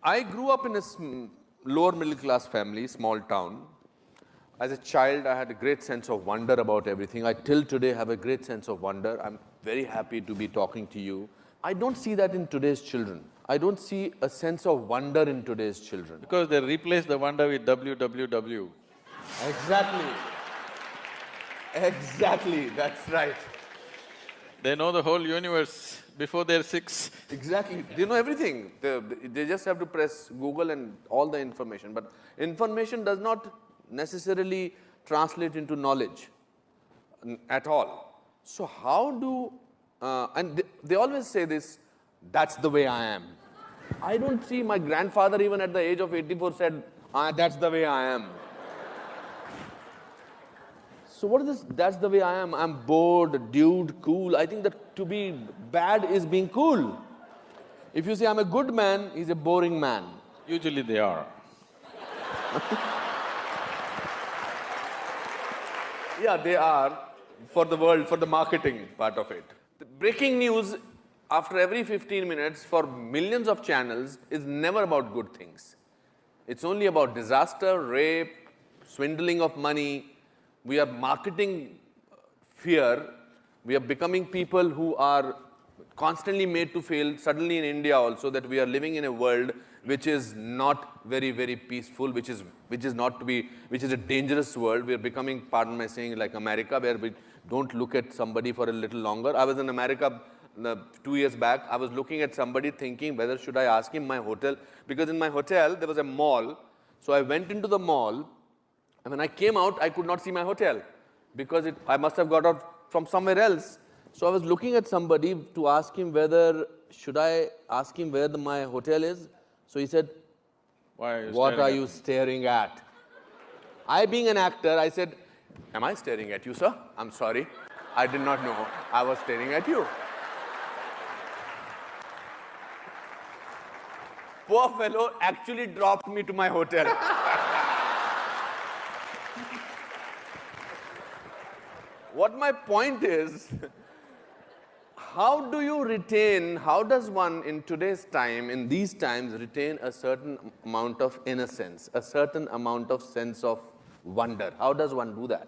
I grew up in a lower middle class family, small town. As a child, I had a great sense of wonder about everything. I till today have a great sense of wonder. I'm very happy to be talking to you. I don't see that in today's children. I don't see a sense of wonder in today's children. Because they replace the wonder with www. Exactly. Exactly, that's right. They know the whole universe before they're 6. Exactly. They know everything. They just have to press Google and all the information. But information does not necessarily translate into knowledge at all. So how do… and they always say this, that's the way I am. I don't see my grandfather even at the age of 84 said, that's the way I am. So what is this, that's the way I am? I'm bored, dude, cool. I think that to be bad is being cool. If you say I'm a good man, he's a boring man. Usually they are. Yeah, they are for the world, for the marketing part of it. The breaking news after every 15 minutes for millions of channels is never about good things. It's only about disaster, rape, swindling of money. We are marketing fear. We are becoming people who are constantly made to fail. Suddenly in India also, that we are living in a world which is not very, very peaceful, which is a dangerous world. We are becoming, pardon my saying, like America, where we don't look at somebody for a little longer. I was in America 2 years back. I was looking at somebody thinking whether should I ask him my hotel, because in my hotel there was a mall. So I went into the mall, and when I came out, I could not see my hotel because I must have got out from somewhere else. So I was looking at somebody to ask him whether, should I ask him where my hotel is? So he said, what are you staring at? I, being an actor, I said, am I staring at you, sir? I'm sorry. I did not know I was staring at you. Poor fellow actually dropped me to my hotel. What my point is, how does one in today's time, in these times, retain a certain amount of innocence, a certain amount of sense of wonder? How does one do that?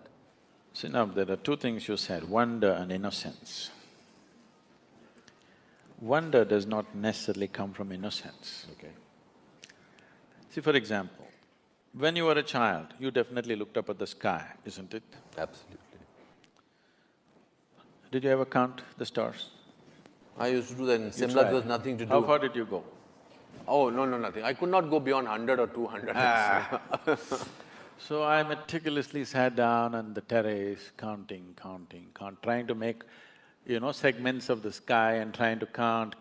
See, now there are two things you said, wonder and innocence. Wonder does not necessarily come from innocence. Okay. See, for example, when you were a child, you definitely looked up at the sky, isn't it? Absolutely. Did you ever count the stars? I used to do that in Simla, there was nothing to do. How far did you go? Oh, no, nothing. I could not go beyond 100 or 200. So I meticulously sat down on the terrace, counting, trying to make, segments of the sky and trying to count.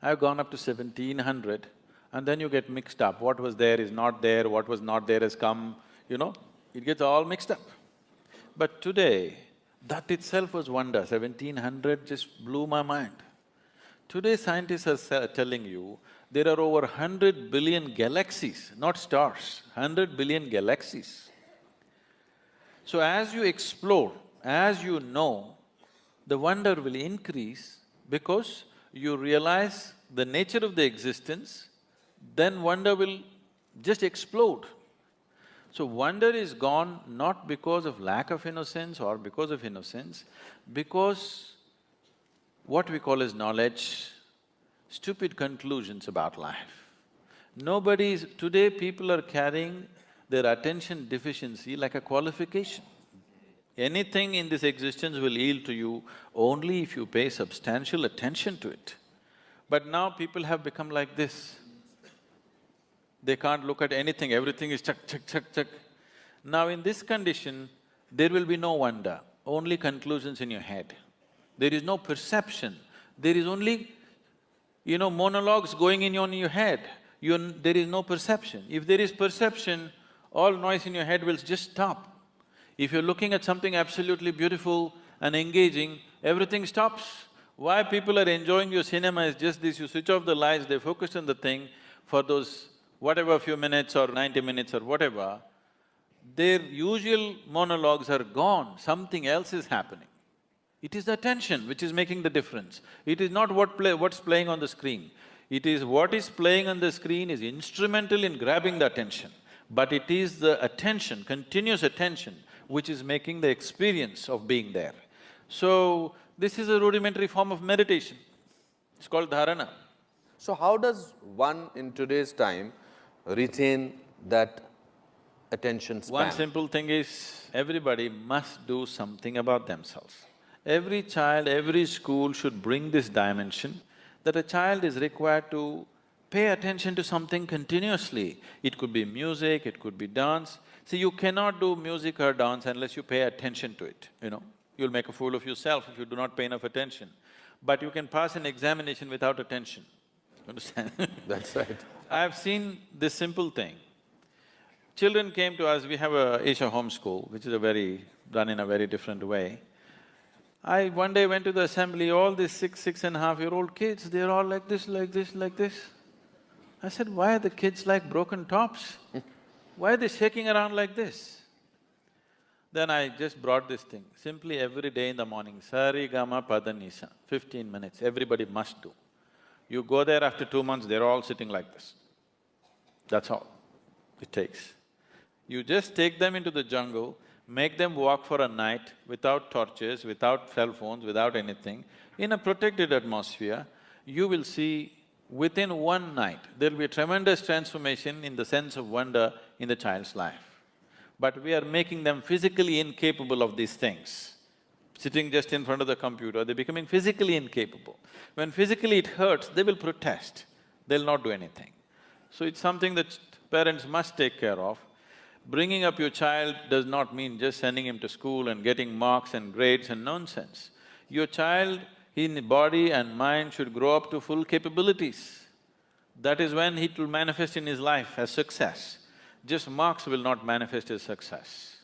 I've gone up to 1700, and then you get mixed up. What was there is not there, what was not there has come, it gets all mixed up. But today, that itself was wonder. 1700 just blew my mind. Today scientists are telling you there are over 100 billion galaxies, not stars, 100 billion galaxies. So as you explore, as you know, the wonder will increase because you realize the nature of the existence, then wonder will just explode. So wonder is gone not because of lack of innocence or because of innocence, because what we call as knowledge, stupid conclusions about life. Today people are carrying their attention deficiency like a qualification. Anything in this existence will yield to you only if you pay substantial attention to it. But now people have become like this. They can't look at anything, everything is check. Now in this condition, there will be no wonder, only conclusions in your head. There is no perception, there is only, monologues going on in your head. There is no perception. If there is perception, all noise in your head will just stop. If you're looking at something absolutely beautiful and engaging, everything stops. Why people are enjoying your cinema is just this, you switch off the lights, they focus on the thing for those whatever few minutes or 90 minutes or whatever, their usual monologues are gone, something else is happening. It is the attention which is making the difference. It is not what's playing on the screen. It is what is playing on the screen is instrumental in grabbing the attention, but it is the attention, continuous attention, which is making the experience of being there. So, this is a rudimentary form of meditation. It's called dharana. So how does one in today's time retain that attention span? One simple thing is, everybody must do something about themselves. Every child, every school should bring this dimension that a child is required to pay attention to something continuously. It could be music, it could be dance. See, you cannot do music or dance unless you pay attention to it, you know. You'll make a fool of yourself if you do not pay enough attention. But you can pass an examination without attention, you understand? That's right. I've seen this simple thing. Children came to us, we have a Isha homeschool, which is done in a very different way. I one day went to the assembly, all these 6.5-year-old kids, they're all like this, like this, like this. I said, why are the kids like broken tops? Why are they shaking around like this? Then I just brought this thing, simply every day in the morning, Sari Gama Pada Nisa, 15 minutes, everybody must do. You go there after 2 months, they're all sitting like this. That's all it takes. You just take them into the jungle, make them walk for a night without torches, without cell phones, without anything, in a protected atmosphere, you will see within one night, there'll be a tremendous transformation in the sense of wonder in the child's life. But we are making them physically incapable of these things. Sitting just in front of the computer, they're becoming physically incapable. When physically it hurts, they will protest, they'll not do anything. So it's something that parents must take care of. Bringing up your child does not mean just sending him to school and getting marks and grades and nonsense. Your child in body and mind should grow up to full capabilities. That is when it will manifest in his life as success. Just marks will not manifest as success.